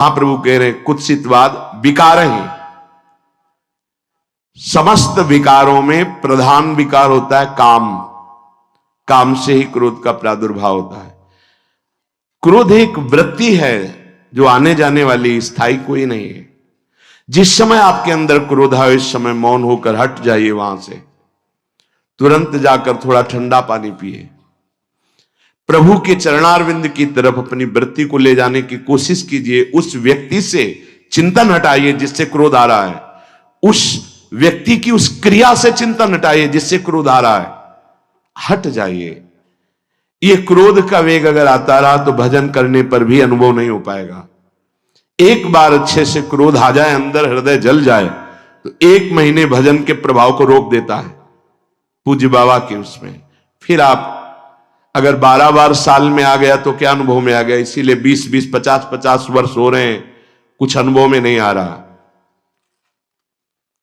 महाप्रभु कह रहे हैं कुत्सितवाद विकार ही, समस्त विकारों में प्रधान विकार होता है काम। काम से ही क्रोध का प्रादुर्भाव होता है। क्रोध एक वृत्ति है जो आने जाने वाली, स्थायी कोई नहीं है। जिस समय आपके अंदर क्रोध आए इस समय मौन होकर हट जाइए, वहां से तुरंत जाकर थोड़ा ठंडा पानी पिए, प्रभु के चरणारविंद की तरफ अपनी वृत्ति को ले जाने की कोशिश कीजिए। उस व्यक्ति से चिंतन हटाइए जिससे क्रोध आ रहा है, उस व्यक्ति की उस क्रिया से चिंतन हटाइए जिससे क्रोध आ रहा है, हट जाइए। ये क्रोध का वेग अगर आता रहा तो भजन करने पर भी अनुभव नहीं हो पाएगा। एक बार अच्छे से क्रोध आ जाए, अंदर हृदय जल जाए, तो 1 महीने भजन के प्रभाव को रोक देता है पूज्य बाबा के उसमें। फिर आप अगर 12 बार साल में आ गया तो क्या अनुभव में आ गया। इसीलिए 20-20, 50-50 वर्ष हो रहे हैं, कुछ अनुभव में नहीं आ रहा।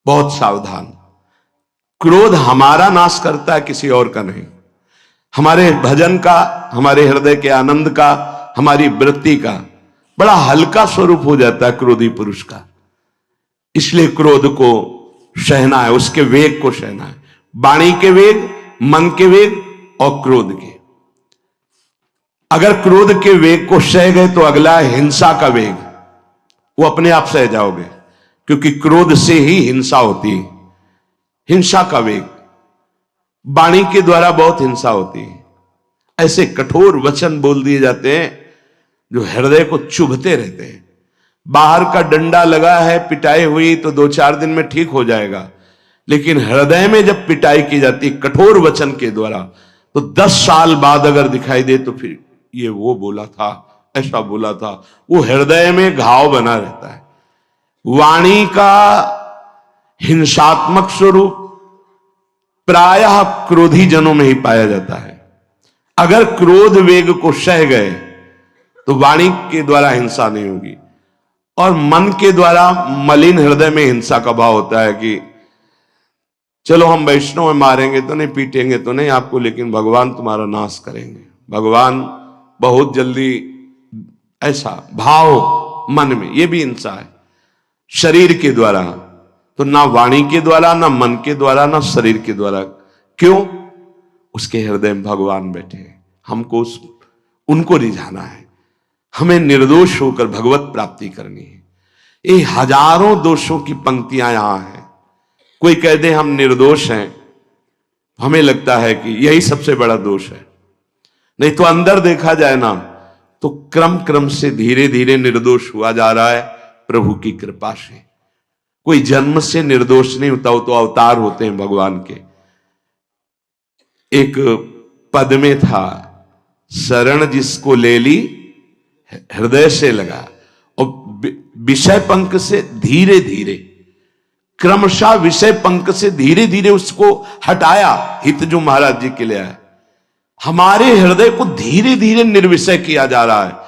बहुत सावधान। क्रोध हमारा नाश करता है, किसी और का नहीं। हमारे भजन का, हमारे हृदय के आनंद का, हमारी वृत्ति का बड़ा हल्का स्वरूप हो जाता है क्रोधी पुरुष का। इसलिए क्रोध को सहना है, उसके वेग को सहना है। वाणी के वेग, मन के वेग और क्रोध के। अगर क्रोध के वेग को सह गए तो अगला है हिंसा का वेग। वो अपने आप सह जाओगे, क्योंकि क्रोध से ही हिंसा होती है। हिंसा का वेग, वाणी के द्वारा बहुत हिंसा होती है। ऐसे कठोर वचन बोल दिए जाते हैं जो हृदय को चुभते रहते हैं। बाहर का डंडा लगा है, पिटाई हुई तो 2-4 दिन में ठीक हो जाएगा, लेकिन हृदय में जब पिटाई की जाती है कठोर वचन के द्वारा, तो 10 साल बाद अगर दिखाई दे तो फिर ये वो बोला था, ऐसा बोला था, वो हृदय में घाव बना रहता है। वाणी का हिंसात्मक स्वरूप प्रायः क्रोधी जनों में ही पाया जाता है। अगर क्रोध वेग को सह गए तो वाणी के द्वारा हिंसा नहीं होगी, और मन के द्वारा मलिन हृदय में हिंसा का भाव होता है कि चलो हम वैष्णव में मारेंगे तो नहीं, पीटेंगे तो नहीं आपको, लेकिन भगवान तुम्हारा नाश करेंगे, भगवान बहुत जल्दी, ऐसा भाव मन में, ये भी हिंसा है। शरीर के द्वारा तो ना वाणी के द्वारा, ना मन के द्वारा, ना शरीर के द्वारा। क्यों? उसके हृदय में भगवान बैठे हैं, हमको उनको रिझाना है, हमें निर्दोष होकर भगवत प्राप्ति करनी है। ये हजारों दोषों की पंक्तियां यहां हैं। कोई कह दे हम निर्दोष हैं, हमें लगता है कि यही सबसे बड़ा दोष है। नहीं तो अंदर देखा जाए ना तो क्रम क्रम से धीरे धीरे निर्दोष हुआ जा रहा है प्रभु की कृपा से। कोई जन्म से निर्दोष नहीं होता, वो तो अवतार होते हैं भगवान के। एक पद में था, शरण जिसको ले ली हृदय से लगा, और विषय पंख से धीरे धीरे, क्रमशः विषय पंख से धीरे धीरे उसको हटाया। हित जो महाराज जी के लिए आया, हमारे हृदय को धीरे धीरे निर्विषय किया जा रहा है।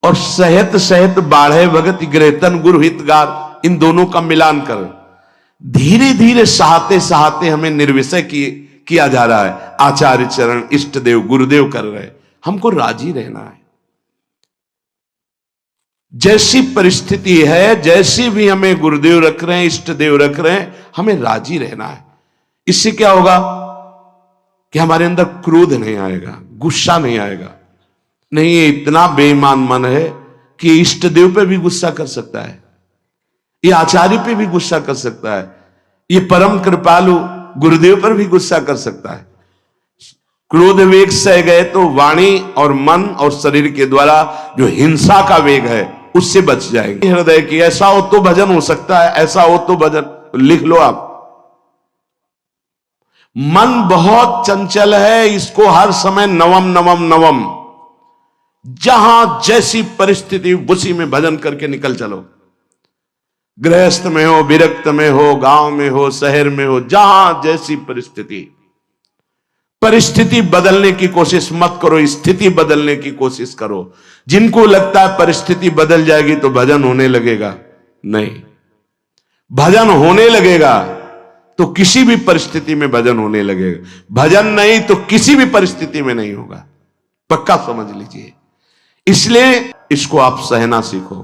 और सहत सहत बाढ़े भगत ग्रहतन गुरु हितगार, इन दोनों का मिलान कर धीरे धीरे सहाते सहाते हमें निर्विषय किया जा रहा है। आचार्य चरण, इष्ट देव, गुरुदेव कर रहे, हमको राजी रहना है। जैसी परिस्थिति है, जैसी भी हमें गुरुदेव रख रहे हैं, इष्ट देव रख रहे हैं, हमें राजी रहना है। इससे क्या होगा कि हमारे अंदर क्रोध नहीं आएगा, गुस्सा नहीं आएगा। नहीं, ये इतना बेईमान मन है कि इष्ट देव पे भी गुस्सा कर सकता है, ये आचार्य पे भी गुस्सा कर सकता है, ये परम कृपालु गुरुदेव पर भी गुस्सा कर सकता है। क्रोध वेग सह गए तो वाणी और मन और शरीर के द्वारा जो हिंसा का वेग है उससे बच जाएंगे। हृदय की ऐसा हो तो भजन हो सकता है, ऐसा हो तो भजन, लिख लो आप। मन बहुत चंचल है, इसको हर समय नवम नवम नवम, जहां जैसी परिस्थिति उसी में भजन करके निकल चलो। गृहस्थ में हो, विरक्त में हो, गांव में हो, शहर में हो, जहां जैसी परिस्थिति बदलने की कोशिश मत करो, स्थिति बदलने की कोशिश करो। जिनको लगता है परिस्थिति बदल जाएगी तो भजन होने लगेगा, नहीं, भजन होने लगेगा तो किसी भी परिस्थिति में भजन होने लगेगा। भजन नहीं तो किसी भी परिस्थिति में नहीं होगा, पक्का समझ लीजिए। इसलिए इसको आप सहना सीखो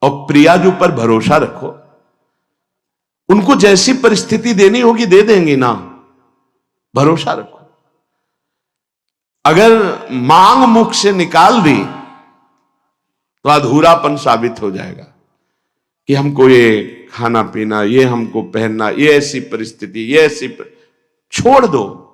और प्रियाजू पर भरोसा रखो। उनको जैसी परिस्थिति देनी होगी दे देंगी ना, भरोसा रखो। अगर मांग मुख से निकाल दी तो अधूरापन साबित हो जाएगा कि हमको ये खाना पीना, ये हमको पहनना, ये ऐसी परिस्थिति, ये ऐसी छोड़ दो।